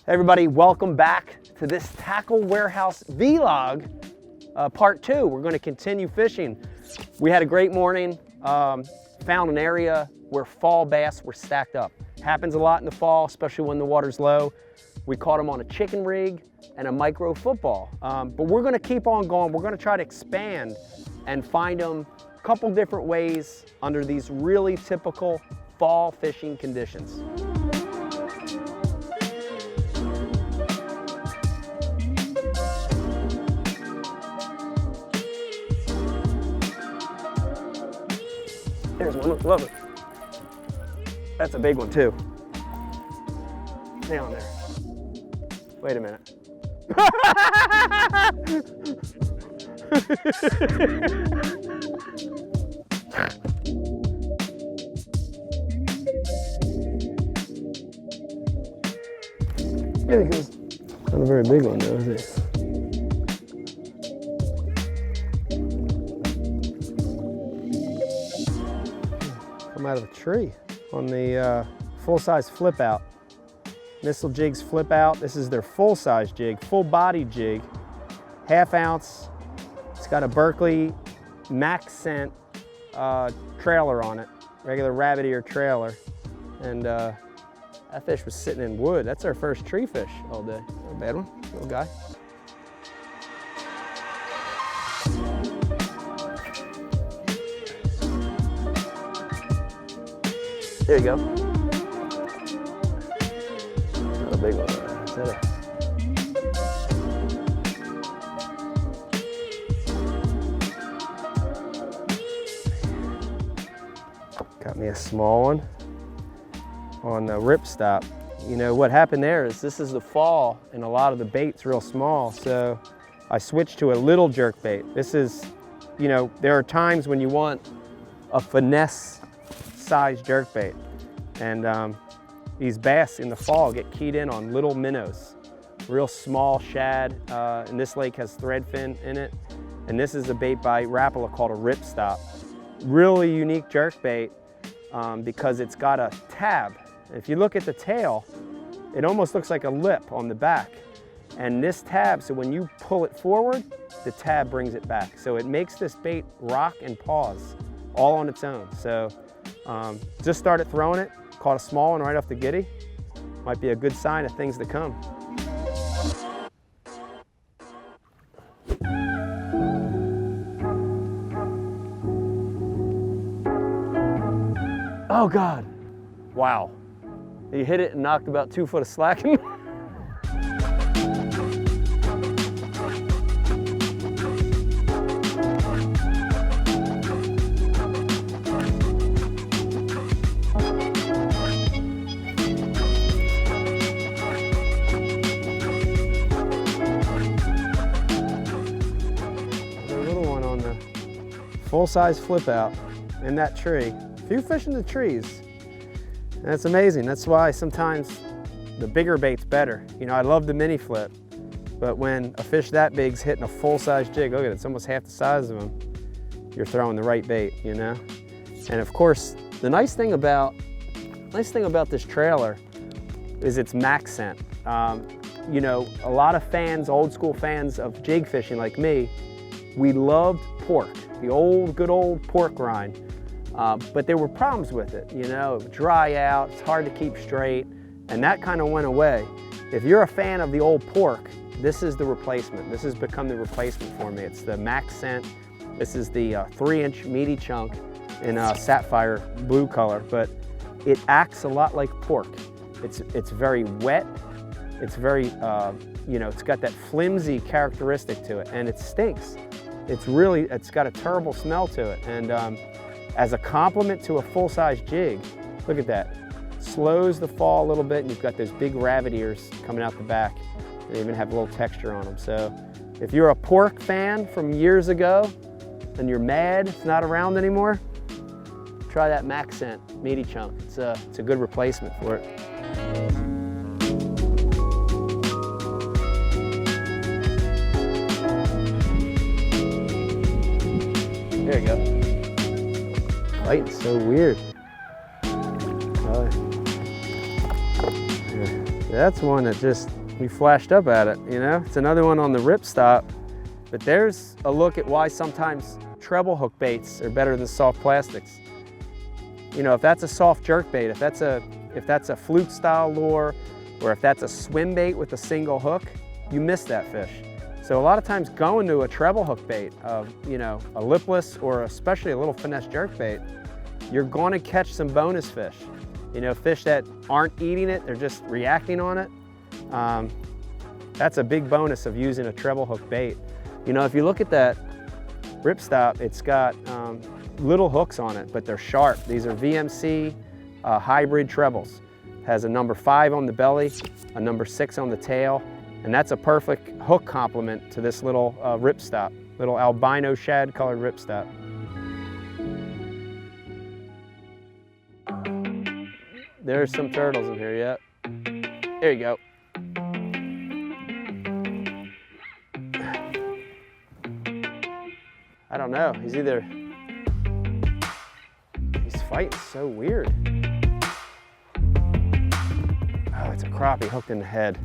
Hey everybody, welcome back to this Tackle Warehouse vlog, part 2. We're going to continue fishing. We had a great morning, found an area where fall bass were stacked up. Happens a lot in the fall, especially when the water's low. We caught them on a chicken rig and a micro football, but we're going to keep on going. We're going to try to expand and find them a couple different ways under these really typical fall fishing conditions. There's one, love it. That's a big one too. Down there. Wait a minute. There he goes. Not a very big one though, is it? Come out of the tree on the full-size flip out. Missile Jigs flip out. This is their full-size jig, full-body jig, 1/2 ounce. It's got a Berkley Maxscent trailer on it, regular rabbit ear trailer. And that fish was sitting in wood. That's our first tree fish all day. Not a bad one, little guy. There you go. Not a big one. Is that Got me a small one on the ripstop. You know what happened there is this is the fall and a lot of the bait's real small, so I switched to a little jerk bait. This is, you know, there are times when you want a finesse size jerk bait, and these bass in the fall get keyed in on little minnows, real small shad, and this lake has threadfin in it, and this is a bait by Rapala called a ripstop. Really unique jerk bait because it's got a tab. If you look at the tail, it almost looks like a lip on the back, and this tab, so when you pull it forward, the tab brings it back, so it makes this bait rock and pause all on its own. So just started throwing it, caught a small one right off the giddy. Might be a good sign of things to come. Oh God, wow. You hit it and knocked about 2 foot of slack in. Full-size flip out in that tree. A few fish in the trees. And that's amazing. That's why sometimes the bigger bait's better. You know, I love the mini flip, but when a fish that big's hitting a full-size jig, look at it, it's almost half the size of them, you're throwing the right bait, you know? And of course, the nice thing about this trailer is it's Maxscent. You know, a lot of fans, old school fans of jig fishing like me, we loved pork, the good old pork rind. But there were problems with it, you know, it would dry out, it's hard to keep straight, and that kind of went away. If you're a fan of the old pork, this is the replacement. This has become the replacement for me. It's the Maxscent. This is the 3-inch meaty chunk in Sapphire blue color, but it acts a lot like pork. It's very wet. It's very, you know, it's got that flimsy characteristic to it, and it stinks. It's got a terrible smell to it. And as a complement to a full-size jig, look at that. Slows the fall a little bit, and you've got those big rabbit ears coming out the back. They even have a little texture on them. So if you're a pork fan from years ago and you're mad it's not around anymore, try that Maxscent meaty chunk. It's a good replacement for it. There you go. Biting's so weird. That's one that just, we flashed up at it, you know? It's another one on the ripstop, but there's a look at why sometimes treble hook baits are better than soft plastics. You know, if that's a soft jerk bait, if that's a fluke style lure, or if that's a swim bait with a single hook, you miss that fish. So a lot of times going to a treble hook bait, you know, a lipless or especially a little finesse jerk bait, you're going to catch some bonus fish. You know, fish that aren't eating it, they're just reacting on it. That's a big bonus of using a treble hook bait. You know, if you look at that ripstop, it's got little hooks on it, but they're sharp. These are VMC hybrid trebles. Has a number 5 on the belly, a number 6 on the tail, and that's a perfect hook complement to this little ripstop, little albino shad colored ripstop. There's some turtles in here yet. There you go. I don't know, he's fighting so weird. Oh, it's a crappie hooked in the head.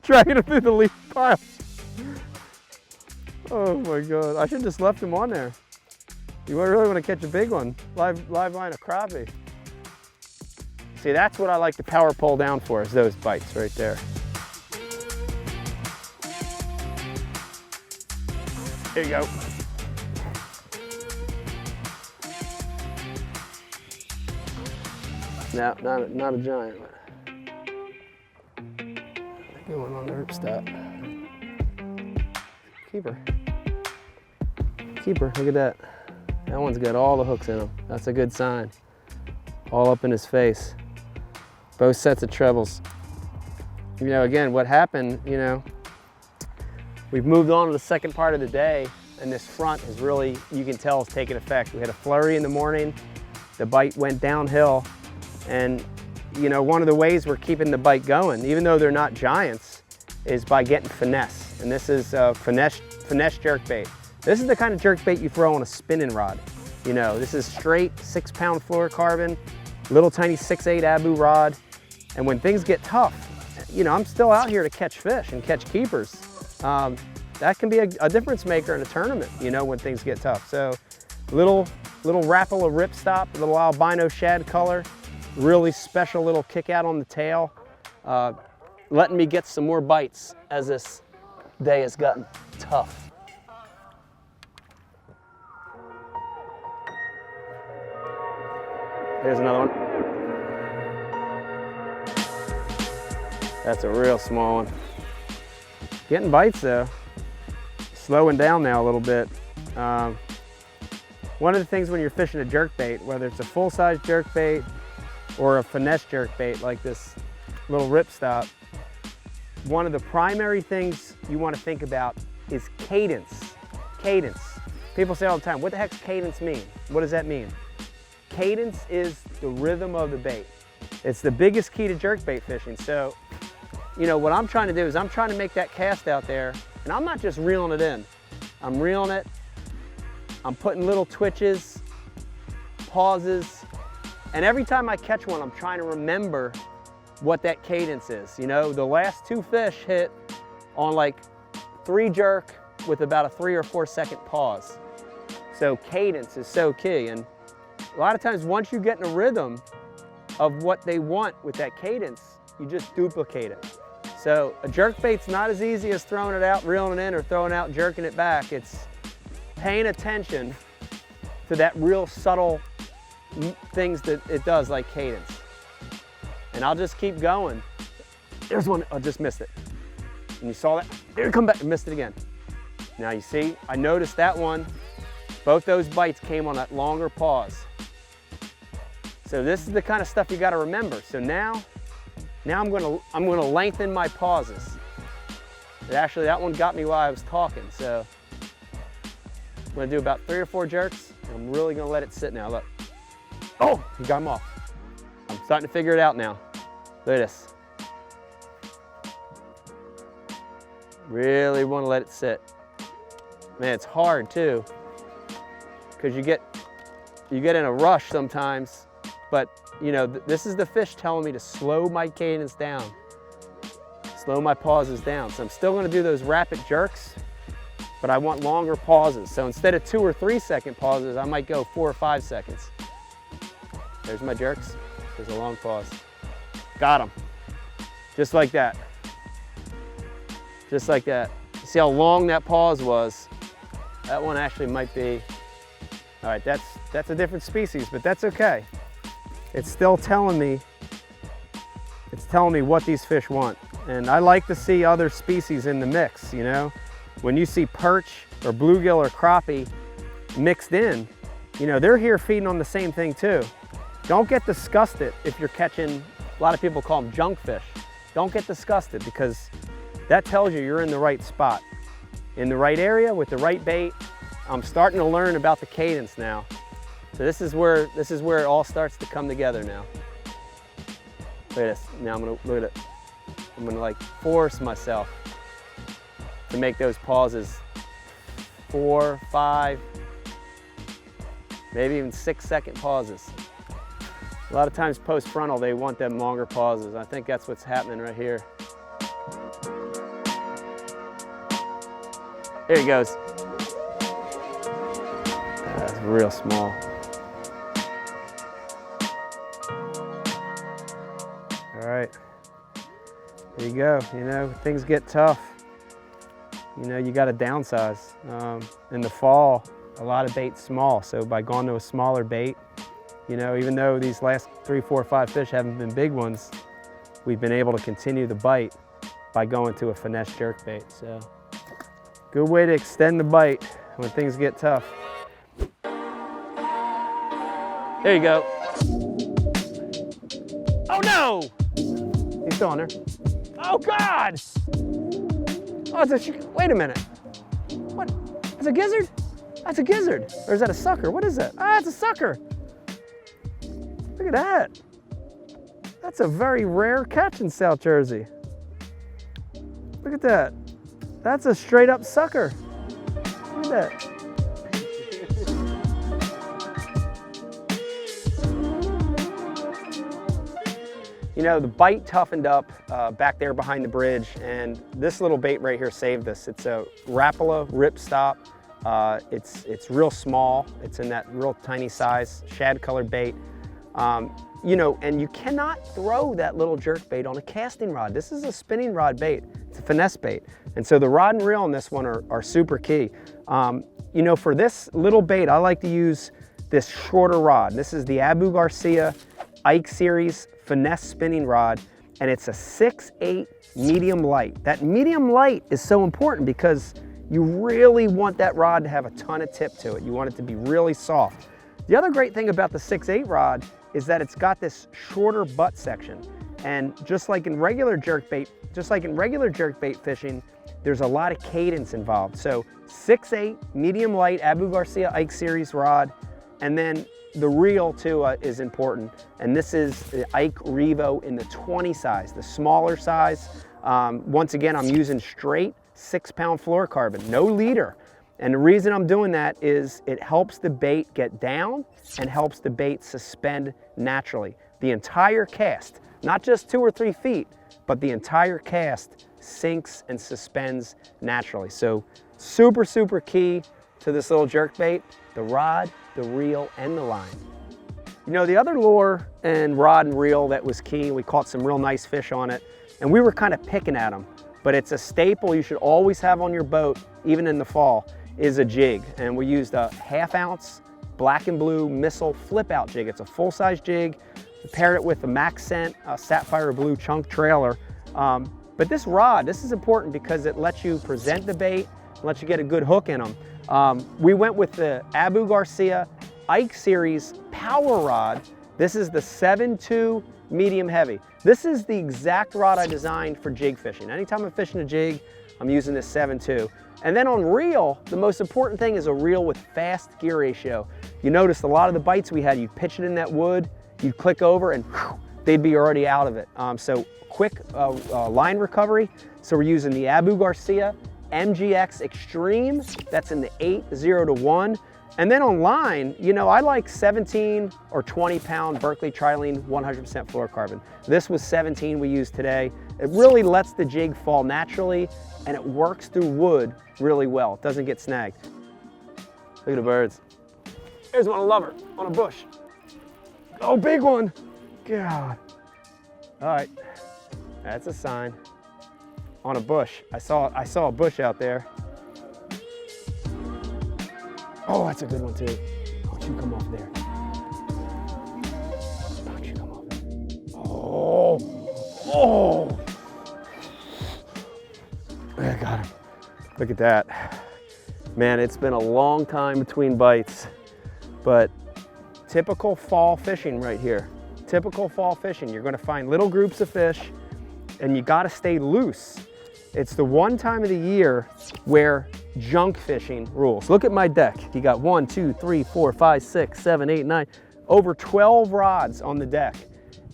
Dragging him through the leaf pile. Oh my God, I should have just left him on there. You really want to catch a big one, live line of crappie. See, that's what I like to power pole down for, is those bites right there. There you go. No, not a giant one. Good one on the ripstop. Keeper. Keeper, look at that. That one's got all the hooks in them. That's a good sign. All up in his face. Both sets of trebles. You know, again, what happened, you know, we've moved on to the second part of the day, and this front is really, you can tell, is taking effect. We had a flurry in the morning, the bite went downhill, and you know, one of the ways we're keeping the bite going, even though they're not giants, is by getting finesse. And this is finesse jerk bait. This is the kind of jerk bait you throw on a spinning rod. You know, this is straight 6-pound fluorocarbon, little tiny 6/8 Abu rod. And when things get tough, you know, I'm still out here to catch fish and catch keepers. That can be a difference maker in a tournament, you know, when things get tough. So little Rapala ripstop, little albino shad color, really special little kick out on the tail, letting me get some more bites as this day has gotten tough. There's another one. That's a real small one. Getting bites though. Slowing down now a little bit. One of the things when you're fishing a jerkbait, whether it's a full-size jerkbait or a finesse jerkbait like this little ripstop, one of the primary things you want to think about is cadence. Cadence. People say all the time, what the heck's cadence mean? What does that mean? Cadence is the rhythm of the bait. It's the biggest key to jerkbait fishing. So, you know, what I'm trying to do is I'm trying to make that cast out there, and I'm not just reeling it in. I'm reeling it, I'm putting little twitches, pauses, and every time I catch one, I'm trying to remember what that cadence is. You know, the last 2 fish hit on like 3 jerk with about a 3 or 4 second pause. So cadence is so key. And a lot of times once you get in a rhythm of what they want with that cadence, you just duplicate it. So a jerkbait's not as easy as throwing it out, reeling it in, or throwing it out, jerking it back. It's paying attention to that real subtle things that it does, like cadence. And I'll just keep going. There's one, I just missed it. And you saw that? Here, come back, missed it again. Now you see, I noticed that one, both those bites came on that longer pause. So this is the kind of stuff you got to remember. So now I'm gonna lengthen my pauses. And actually, that one got me while I was talking. So I'm gonna do about 3 or 4 jerks, and I'm really gonna let it sit now. Look. Oh, he got him off. I'm starting to figure it out now. Look at this. Really want to let it sit. Man, it's hard too, because you get in a rush sometimes, but you know, this is the fish telling me to slow my cadence down, slow my pauses down. So I'm still gonna do those rapid jerks, but I want longer pauses. So instead of 2 or 3 second pauses, I might go 4 or 5 seconds. There's my jerks, there's a long pause. Got him, just like that. Just like that. See how long that pause was? That one actually might be, all right, that's a different species, but that's okay. It's still telling me, what these fish want. And I like to see other species in the mix, you know? When you see perch or bluegill or crappie mixed in, you know, they're here feeding on the same thing too. Don't get disgusted if you're catching, a lot of people call them junk fish. Don't get disgusted, because that tells you you're in the right spot, in the right area with the right bait. I'm starting to learn about the cadence now. So this is where it all starts to come together now. Look at this. Now I'm gonna look at it. I'm gonna like force myself to make those pauses 4, 5, maybe even 6 second pauses. A lot of times post frontal, they want them longer pauses. I think that's what's happening right here. There he goes. That's real small. All right, there you go. You know, things get tough. You know, you got to downsize. In the fall, a lot of bait's small, so by going to a smaller bait, you know, even though these last 3, 4, 5 fish haven't been big ones, we've been able to continue the bite by going to a finesse jerk bait. So, good way to extend the bite when things get tough. There you go. Oh no! He's still on there. Oh God! Oh, it's a, wait a minute. What? It's a gizzard? That's a gizzard. Or is that a sucker? What is that? Ah, it's a sucker. Look at that. That's a very rare catch in South Jersey. Look at that. That's a straight up sucker. Look at that. You know, the bite toughened up back there behind the bridge, and this little bait right here saved us. It's a Rapala ripstop. It's real small. It's in that real tiny size, shad colored bait. You know, and you cannot throw that little jerk bait on a casting rod. This is a spinning rod bait. It's a finesse bait. And so the rod and reel on this one are super key. You know, for this little bait, I like to use this shorter rod. This is the Garcia Ike Series finesse spinning rod, and it's a 6/8 medium light. That medium light is so important because you really want that rod to have a ton of tip to it. You want it to be really soft. The other great thing about the 6/8 rod is that it's got this shorter butt section. And just like in regular jerkbait fishing, there's a lot of cadence involved. So 6/8 medium light Garcia Ike Series rod, and then the reel too is important. And this is the Ike Revo in the 20 size, the smaller size. Once again, I'm using straight 6-pound fluorocarbon, no leader. And the reason I'm doing that is it helps the bait get down and helps the bait suspend naturally. The entire cast, not just 2 or 3 feet, but the entire cast sinks and suspends naturally. So super, super key to this little jerkbait, the rod, the reel, and the line. You know, the other lure and rod and reel that was key, we caught some real nice fish on it, and we were kind of picking at them, but it's a staple you should always have on your boat, even in the fall, is a jig. And we used a 1/2 ounce black and blue missile flip out jig. It's a full-size jig. We paired it with a Maxscent Sapphire blue chunk trailer. But this rod, this is important because it lets you present the bait, lets you get a good hook in them. We went with the Garcia Ike Series power rod. This is the 7.2 medium heavy. This is the exact rod I designed for jig fishing. Anytime I'm fishing a jig, I'm using this 7.2. And then on reel, the most important thing is a reel with fast gear ratio. You noticed a lot of the bites we had, you'd pitch it in that wood, you'd click over and whew, they'd be already out of it. So quick line recovery. So we're using the Garcia MGX Extreme. That's in the 8-0-1. And then on line, you know, I like 17 or 20 pound Berkley Trilene 100% fluorocarbon. This was 17 we used today. It really lets the jig fall naturally and it works through wood really well. It doesn't get snagged. Look at the birds. There's one, a lover on a bush. Oh, big one. God. All right, that's a sign. On a bush. I saw a bush out there. Oh, that's a good one too. Don't you come off there. Don't you come off there. Oh, oh. I got him. Look at that. Man, it's been a long time between bites, but typical fall fishing right here. Typical fall fishing. You're gonna find little groups of fish and you gotta stay loose. It's the one time of the year where junk fishing rules. Look at my deck. You got 1, 2, 3, 4, 5, 6, 7, 8, 9, over 12 rods on the deck.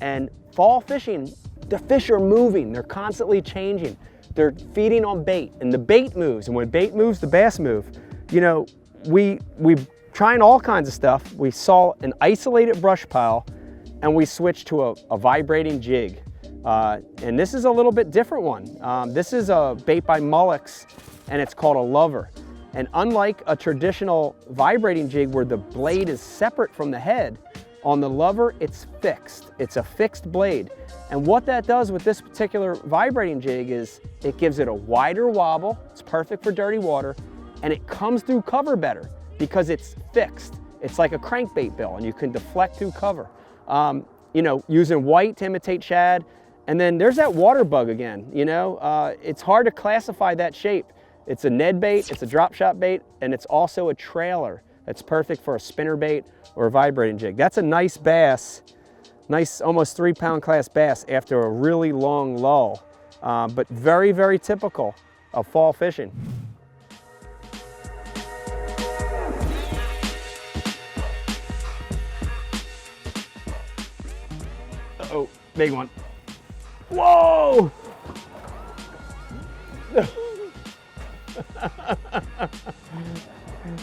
And fall fishing, the fish are moving. They're constantly changing. They're feeding on bait and the bait moves. And when bait moves, the bass move. You know, we trying all kinds of stuff. We saw an isolated brush pile and we switched to a vibrating jig. And this is a little bit different one. This is a bait by Molix and it's called a lover. And unlike a traditional vibrating jig where the blade is separate from the head, on the lover it's fixed. It's a fixed blade. And what that does with this particular vibrating jig is it gives it a wider wobble. It's perfect for dirty water and it comes through cover better because it's fixed. It's like a crankbait bill and you can deflect through cover. You know, using white to imitate shad. And then there's that water bug again, you know. It's hard to classify that shape. It's a Ned bait, it's a drop shot bait, and it's also a trailer. That's perfect for a spinner bait or a vibrating jig. That's a nice bass, nice almost 3 pound class bass after a really long lull, but very, very typical of fall fishing. Uh-oh, big one. Whoa!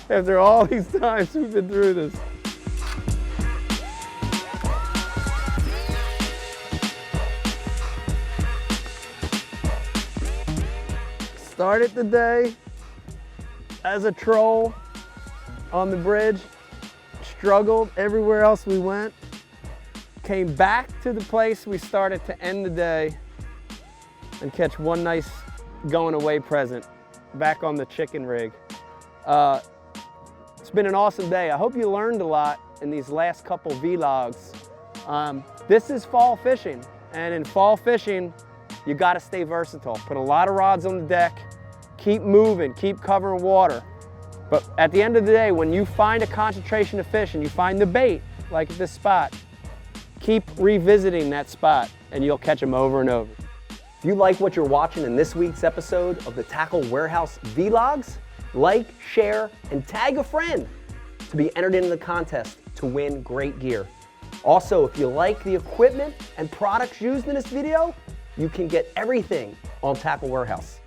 After all these times we've been through this. Started the day as a troll on the bridge, struggled everywhere else we went, came back to the place we started to end the day and catch one nice going away present back on the chicken rig. It's been an awesome day. I hope you learned a lot in these last couple vlogs. This is fall fishing, and in fall fishing, you gotta stay versatile. Put a lot of rods on the deck, keep moving, keep covering water. But at the end of the day, when you find a concentration of fish and you find the bait, like at this spot, keep revisiting that spot and you'll catch them over and over. If you like what you're watching in this week's episode of the Tackle Warehouse Vlogs, like, share, and tag a friend to be entered into the contest to win great gear. Also, if you like the equipment and products used in this video, you can get everything on Tackle Warehouse.